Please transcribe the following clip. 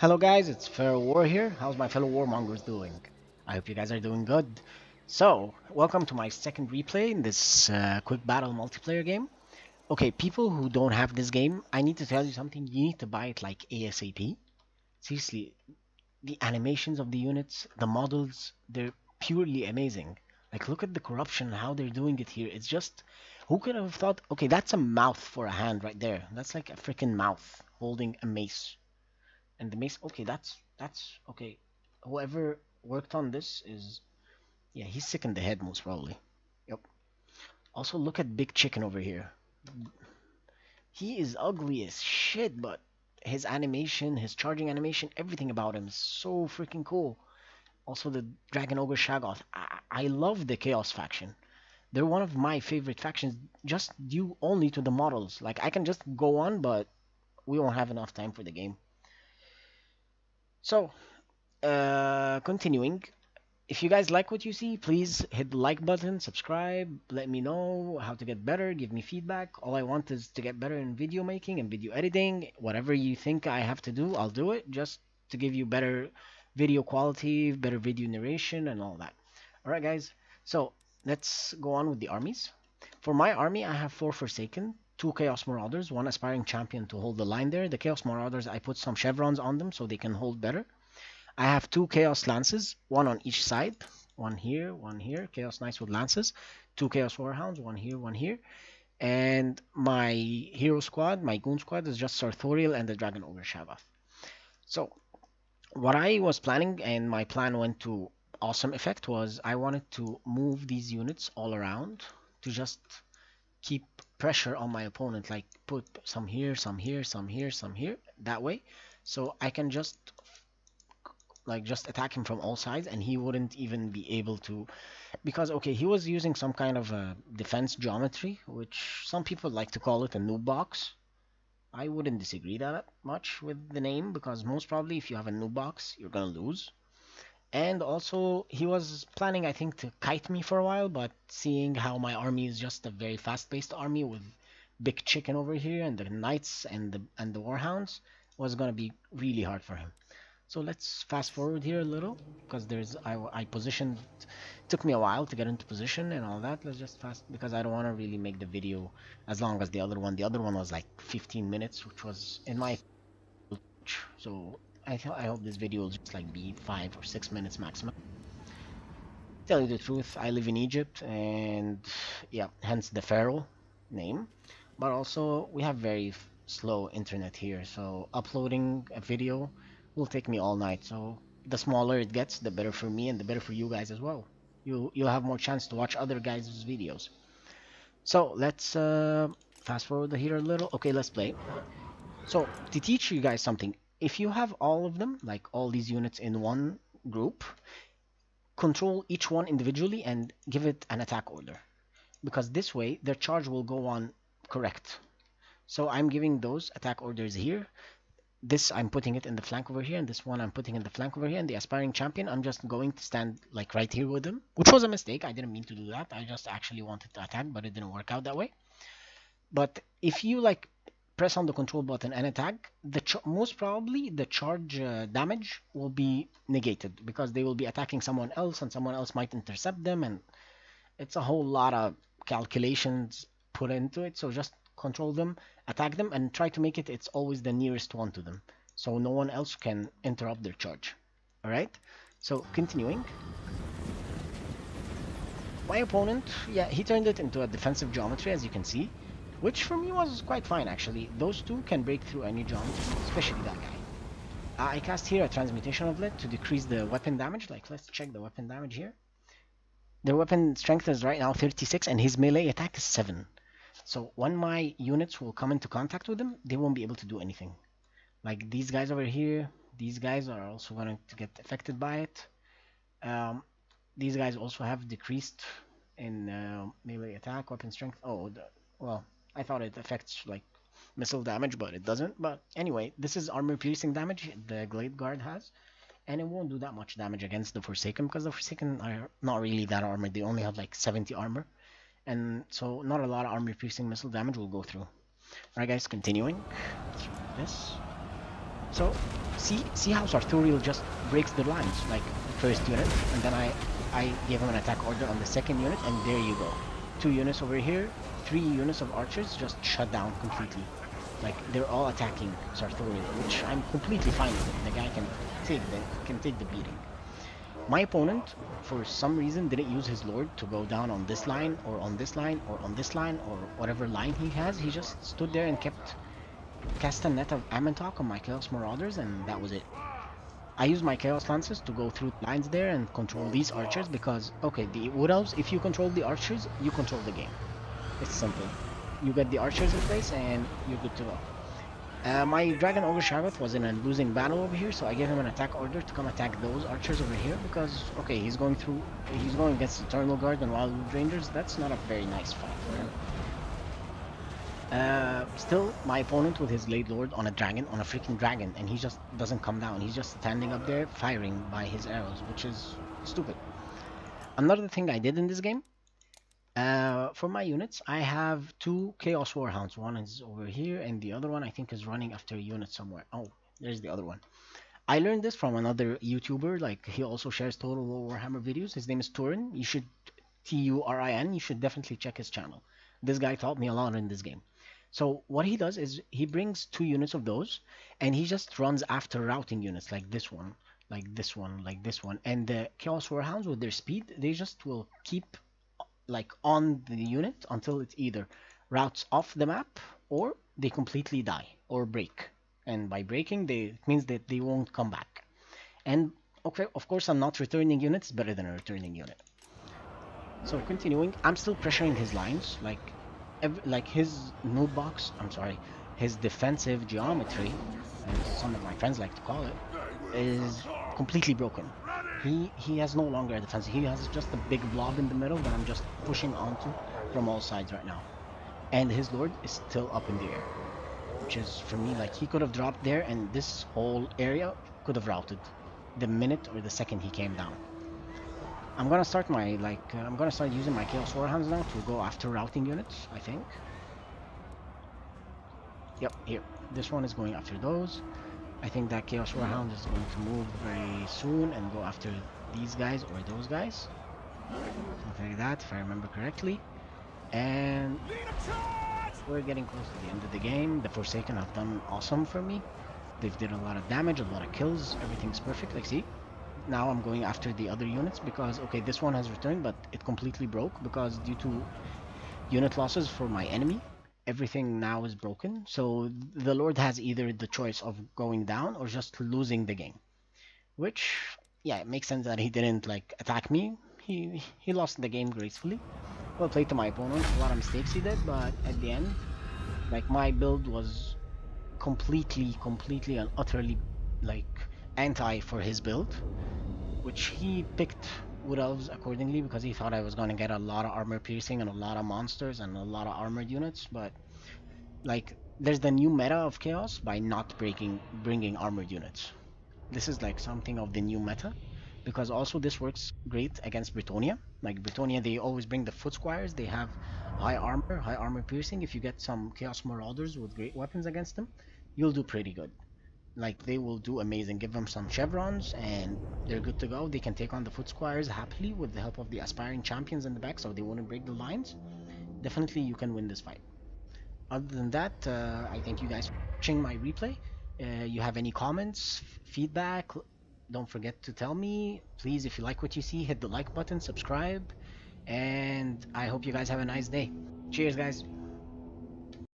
Hello guys, it's Feral War here. How's my fellow warmongers doing? I hope you guys are doing good. So, welcome to my second replay in this quick battle multiplayer game. Okay, people who don't have this game, I need to tell you something. You need to buy it like ASAP. Seriously, the animations of the units, the models, they're purely amazing. Like, look at the corruption, how they're doing it here. It's just, who could have thought, okay, that's a mouth for a hand right there. That's like a freaking mouth holding a mace. And the mace, okay, that's okay. Whoever worked on this is, yeah, he's sick in the head most probably. Yep. Also, look at Big Chicken over here. He is ugly as shit, but his animation, his charging animation, everything about him is so freaking cool. Also, the Dragon Ogre Shaggoth. I love the Chaos faction. They're one of my favorite factions, just due only to the models. Like, I can just go on, but we won't have enough time for the game. So, continuing, if you guys like what you see, please hit the like button, subscribe, let me know how to get better, give me feedback. All I want is to get better in video making and video editing. Whatever you think I have to do, I'll do it just to give you better video quality, better video narration, and all that. Alright, guys, so let's go on with the armies. For my army, I have 4 Forsaken, 2 Chaos Marauders, 1 Aspiring Champion to hold the line there. The Chaos Marauders, I put some chevrons on them so they can hold better. I have 2 Chaos Lances, 1 on each side. One here, Chaos Knights with Lances. 2 Chaos Warhounds, 1 here, 1 here. And my hero squad, my goon squad, is just Sartorial and the Dragon Ogre Shaggoth. So, what I was planning, and my plan went to awesome effect, was I wanted to move these units all around to just keep pressure on my opponent, like put some here, some here, some here, some here, that way. So I can just attack him from all sides and he wouldn't even be able to, because okay, he was using some kind of a defense geometry, which some people like to call it a noob box. I wouldn't disagree that much with the name, because most probably if you have a noob box you're gonna lose. And also he was planning, I think, to kite me for a while, but seeing how my army is just a very fast-paced army with Big Chicken over here and the knights and the warhounds, was gonna be really hard for him. So let's fast forward here a little, because I positioned, it took me a while to get into position and all that. Let's just fast, because I don't want to really make the video as long as the other one. The other one was like 15 minutes, which was in my, so I hope this video will just like be 5 or 6 minutes maximum. Tell you the truth, I live in Egypt, and yeah, hence the Pharaoh name. But also we have very slow internet here, so uploading a video will take me all night. So the smaller it gets, the better for me and the better for you guys as well. You'll have more chance to watch other guys' videos. So let's fast forward here a little. Okay, let's play. So to teach you guys something, if you have all of them, like all these units in one group, control each one individually and give it an attack order, because this way their charge will go on correct. So I'm giving those attack orders here. This I'm putting it in the flank over here, and this one I'm putting in the flank over here, and the aspiring champion I'm just going to stand like right here with him, which was a mistake. I didn't mean to do that. I just actually wanted to attack, but it didn't work out that way. But if you like press on the control button and attack, most probably the charge damage will be negated, because they will be attacking someone else and someone else might intercept them, and it's a whole lot of calculations put into it. So just control them, attack them, and try to make it's always the nearest one to them, so no one else can interrupt their charge. Alright, so continuing. My opponent, yeah, he turned it into a defensive geometry, as you can see, which for me was quite fine actually. Those two can break through any geometry, especially that guy. I cast here a transmutation of lead to decrease the weapon damage. Like, let's check the weapon damage here. Their weapon strength is right now 36 and his melee attack is 7. So when my units will come into contact with them, they won't be able to do anything. Like these guys over here, these guys are also going to get affected by it. These guys also have decreased in melee attack, weapon strength. Oh, well, I thought it affects like missile damage, but it doesn't. But anyway, this is armor piercing damage the Glade Guard has, and it won't do that much damage against the Forsaken, because the Forsaken are not really that armored. They only have like 70 armor. And so not a lot of armor piercing missile damage will go through. Alright guys, continuing. Let's try this. So see how Sartorial just breaks the lines, like first unit, and then I gave him an attack order on the second unit, and there you go. 2 units over here, 3 units of archers just shut down completely. Like they're all attacking Sartorial, which I'm completely fine with it. The guy can take the beating. My opponent, for some reason, didn't use his lord to go down on this line, or on this line, or on this line, or whatever line he has. He just stood there and kept cast a net of Amentok on my Chaos Marauders, and that was it. I used my Chaos Lances to go through the lines there and control these archers because, okay, the Wood Elves, if you control the archers, you control the game. It's simple. You get the archers in place and you're good to go. My Dragon Ogre Shabbath was in a losing battle over here, so I gave him an attack order to come attack those archers over here because, okay, he's going against Eternal Guard and Wildwood Rangers. That's not a very nice fight for him. Still, my opponent with his Blade Lord on a freaking dragon, and he just doesn't come down. He's just standing up there firing by his arrows, which is stupid. Another thing I did in this game, for my units, I have 2 Chaos Warhounds. One is over here, and the other one I think is running after a unit somewhere. Oh, there's the other one. I learned this from another YouTuber, like he also shares Total War Warhammer videos. His name is Turin. You should, Turin, you should definitely check his channel. This guy taught me a lot in this game. So what he does is he brings 2 units of those, and he just runs after routing units like this one, like this one, like this one. And the Chaos Warhounds with their speed, they just will keep like on the unit until it either routes off the map or they completely die or break. And by breaking, it means that they won't come back. And okay, of course, I'm not returning units. Better than a returning unit. So continuing, I'm still pressuring his lines, like his noob box, his defensive geometry, as some of my friends like to call it, is completely broken. He has no longer a defense. He has just a big blob in the middle that I'm just pushing onto from all sides right now. And his lord is still up in the air, which is, for me, like he could have dropped there and this whole area could have routed the minute or the second he came down. I'm gonna start using my Chaos Warhounds now to go after routing units, I think. Yep, here. This one is going after those. I think that Chaos Warhound is going to move very soon and go after these guys or those guys. Something like that, if I remember correctly. And we're getting close to the end of the game. The Forsaken have done awesome for me. They've did a lot of damage, a lot of kills. Everything's perfect, like see? Now I'm going after the other units because, okay, this one has returned, but it completely broke because due to unit losses for my enemy, everything now is broken. So the Lord has either the choice of going down or just losing the game. Which, yeah, it makes sense that he didn't, like, attack me. He lost the game gracefully. Well played to my opponent. A lot of mistakes he did, but at the end, like, my build was completely and utterly, like, anti for his build, which he picked Wood Elves accordingly because he thought I was going to get a lot of armor piercing and a lot of monsters and a lot of armored units. But like, there's the new meta of Chaos by not bringing armored units. This is like something of the new meta, because also this works great against Britonia. Like Britonia, they always bring the foot squires. They have high armor piercing. If you get some Chaos Marauders with great weapons against them, you'll do pretty good. Like, they will do amazing. Give them some chevrons and they're good to go. They can take on the foot squires happily with the help of the aspiring champions in the back, so they wouldn't break the lines. Definitely you can win this fight. Other than that, I thank you guys for watching my replay. You have any comments, feedback, don't forget to tell me. Please, if you like what you see, hit the like button, subscribe, and I hope you guys have a nice day. Cheers, guys.